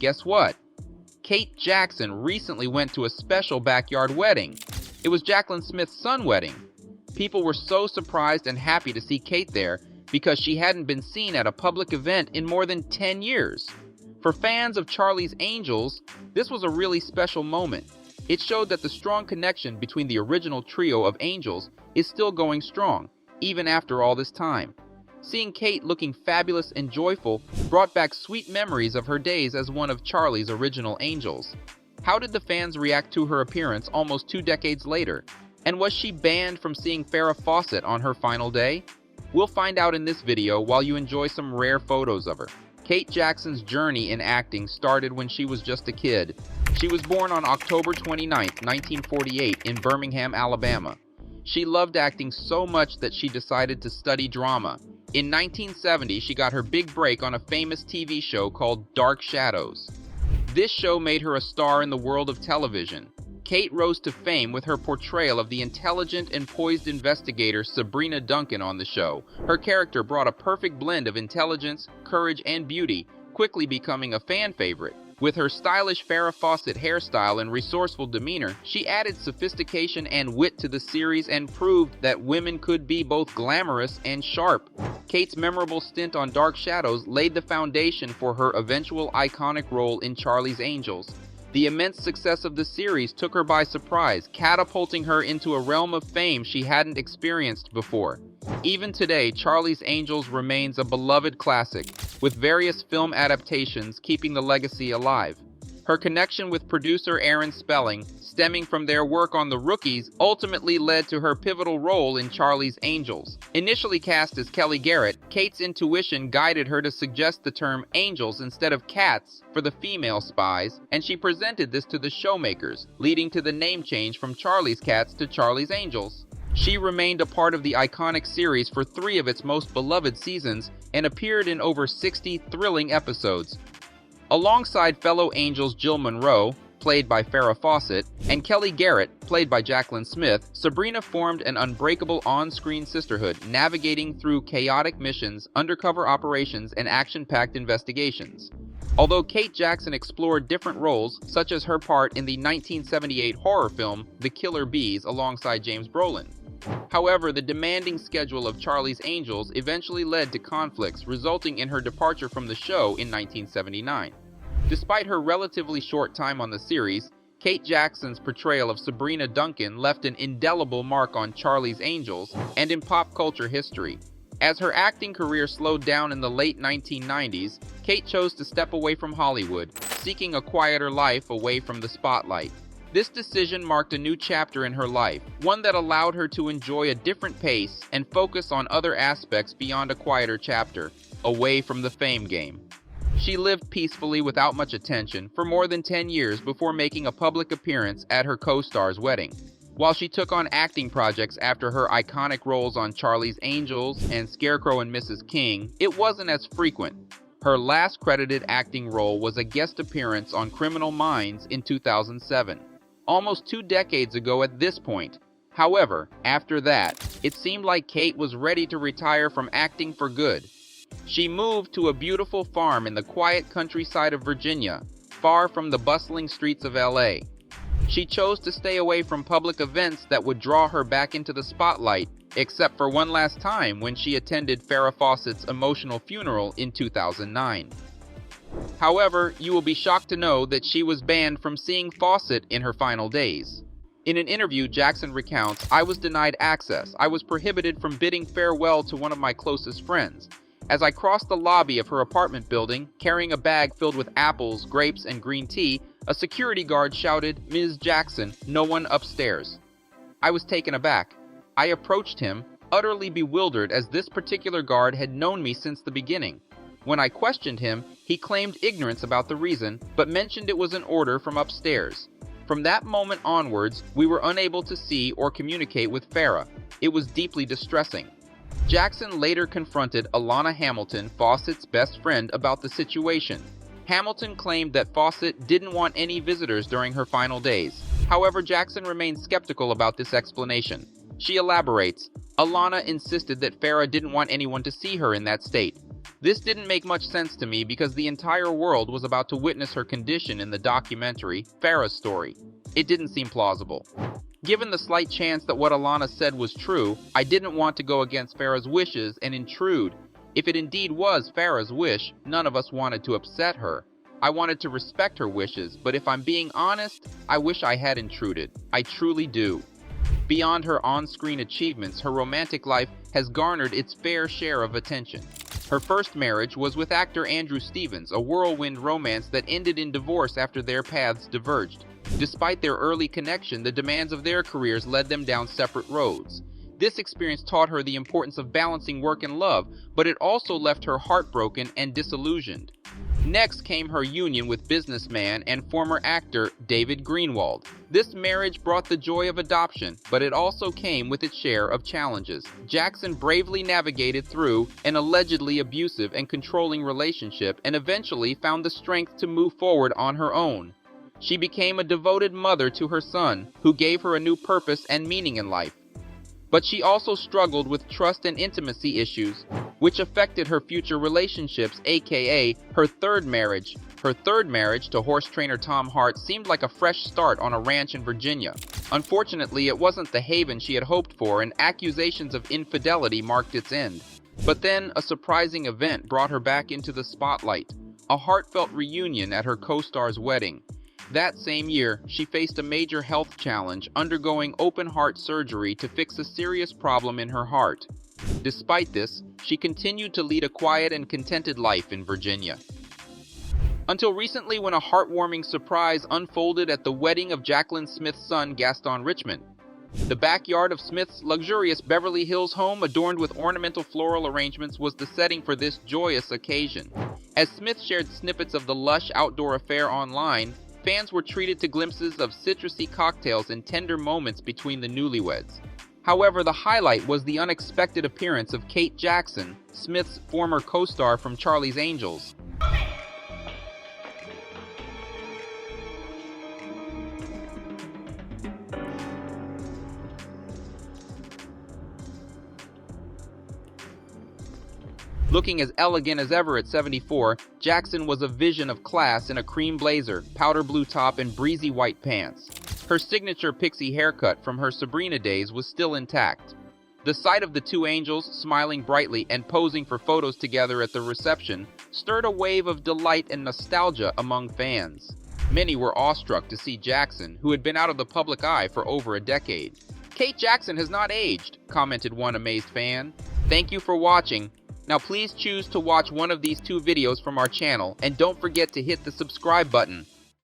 Guess what? Kate Jackson recently went to a special backyard wedding. It was Jaclyn Smith's son's wedding. People were so surprised and happy to see Kate there because she hadn't been seen at a public event in more than 10 years. For fans of Charlie's Angels, this was a really special moment. It showed that the strong connection between the original trio of angels is still going strong, even after all this time. Seeing Kate looking fabulous and joyful brought back sweet memories of her days as one of Charlie's original angels. How did the fans react to her appearance almost 2 decades later? And was she banned from seeing Farrah Fawcett on her final day? We'll find out in this video while you enjoy some rare photos of her. Kate Jackson's journey in acting started when she was just a kid. She was born on October 29, 1948 in Birmingham, Alabama. She loved acting so much that she decided to study drama. In 1970, she got her big break on a famous TV show called Dark Shadows. This show made her a star in the world of television. Kate rose to fame with her portrayal of the intelligent and poised investigator Sabrina Duncan on the show. Her character brought a perfect blend of intelligence, courage, and beauty, quickly becoming a fan favorite. With her stylish Farrah Fawcett hairstyle and resourceful demeanor, she added sophistication and wit to the series and proved that women could be both glamorous and sharp. Kate's memorable stint on Dark Shadows laid the foundation for her eventual iconic role in Charlie's Angels. The immense success of the series took her by surprise, catapulting her into a realm of fame she hadn't experienced before. Even today, Charlie's Angels remains a beloved classic, with various film adaptations keeping the legacy alive. Her connection with producer Aaron Spelling, stemming from their work on The Rookies, ultimately led to her pivotal role in Charlie's Angels. Initially cast as Kelly Garrett, Kate's intuition guided her to suggest the term angels instead of cats for the female spies, and she presented this to the showmakers, leading to the name change from Charlie's Cats to Charlie's Angels. She remained a part of the iconic series for 3 of its most beloved seasons and appeared in over 60 thrilling episodes. Alongside fellow angels Jill Monroe, played by Farrah Fawcett, and Kelly Garrett, played by Jaclyn Smith, Sabrina formed an unbreakable on-screen sisterhood, navigating through chaotic missions, undercover operations, and action-packed investigations. Although Kate Jackson explored different roles, such as her part in the 1978 horror film The Killer Bees alongside James Brolin. However, the demanding schedule of Charlie's Angels eventually led to conflicts, resulting in her departure from the show in 1979. Despite her relatively short time on the series, Kate Jackson's portrayal of Sabrina Duncan left an indelible mark on Charlie's Angels and in pop culture history. As her acting career slowed down in the late 1990s, Kate chose to step away from Hollywood, seeking a quieter life away from the spotlight. This decision marked a new chapter in her life, one that allowed her to enjoy a different pace and focus on other aspects beyond a quieter chapter, away from the fame game. She lived peacefully without much attention for more than 10 years before making a public appearance at her co-star's wedding. While she took on acting projects after her iconic roles on Charlie's Angels and Scarecrow and Mrs. King, it wasn't as frequent. Her last credited acting role was a guest appearance on Criminal Minds in 2007. Almost 2 decades ago at this point. However, after that, it seemed like Kate was ready to retire from acting for good. She moved to a beautiful farm in the quiet countryside of Virginia, far from the bustling streets of LA. She chose to stay away from public events that would draw her back into the spotlight, except for one last time when she attended Farrah Fawcett's emotional funeral in 2009. However, you will be shocked to know that she was banned from seeing Fawcett in her final days. In an interview, Jackson recounts, "I was denied access. I was prohibited from bidding farewell to one of my closest friends. As I crossed the lobby of her apartment building, carrying a bag filled with apples, grapes, and green tea, a security guard shouted, 'Ms. Jackson, no one upstairs.' I was taken aback. I approached him, utterly bewildered as this particular guard had known me since the beginning. When I questioned him, he claimed ignorance about the reason, but mentioned it was an order from upstairs. From that moment onwards, we were unable to see or communicate with Farrah. It was deeply distressing." Jackson later confronted Alana Hamilton, Fawcett's best friend, about the situation. Hamilton claimed that Fawcett didn't want any visitors during her final days. However, Jackson remained skeptical about this explanation. She elaborates, "Alana insisted that Farrah didn't want anyone to see her in that state. This didn't make much sense to me because the entire world was about to witness her condition in the documentary, Farrah's Story. It didn't seem plausible. Given the slight chance that what Alana said was true, I didn't want to go against Farrah's wishes and intrude. If it indeed was Farrah's wish, none of us wanted to upset her. I wanted to respect her wishes, but if I'm being honest, I wish I had intruded. I truly do. Beyond her on-screen achievements, her romantic life has garnered its fair share of attention. Her first marriage was with actor Andrew Stevens, a whirlwind romance that ended in divorce after their paths diverged. Despite their early connection, the demands of their careers led them down separate roads. This experience taught her the importance of balancing work and love, but it also left her heartbroken and disillusioned. Next came her union with businessman and former actor David Greenwald. This marriage brought the joy of adoption, but it also came with its share of challenges. Jaclyn bravely navigated through an allegedly abusive and controlling relationship and eventually found the strength to move forward on her own. She became a devoted mother to her son, who gave her a new purpose and meaning in life. But she also struggled with trust and intimacy issues, which affected her future relationships, aka her third marriage. Her third marriage to horse trainer Tom Hart seemed like a fresh start on a ranch in Virginia. Unfortunately, it wasn't the haven she had hoped for, and accusations of infidelity marked its end. But then, a surprising event brought her back into the spotlight: a heartfelt reunion at her co-star's wedding. That same year, she faced a major health challenge, undergoing open-heart surgery to fix a serious problem in her heart. Despite this, she continued to lead a quiet and contented life in Virginia. Until recently, when a heartwarming surprise unfolded at the wedding of Jaclyn Smith's son, Gaston Richmond. The backyard of Smith's luxurious Beverly Hills home, adorned with ornamental floral arrangements, was the setting for this joyous occasion. As Smith shared snippets of the lush outdoor affair online, fans were treated to glimpses of citrusy cocktails and tender moments between the newlyweds. However, the highlight was the unexpected appearance of Kate Jackson, Smith's former co-star from Charlie's Angels. Looking as elegant as ever at 74, Jackson was a vision of class in a cream blazer, powder blue top, and breezy white pants. Her signature pixie haircut from her Sabrina days was still intact. The sight of the two angels smiling brightly and posing for photos together at the reception stirred a wave of delight and nostalgia among fans. Many were awestruck to see Jackson, who had been out of the public eye for over a decade. "Kate Jackson has not aged," commented one amazed fan. "Thank you for watching. Now please choose to watch one of these two videos from our channel, and don't forget to hit the subscribe button.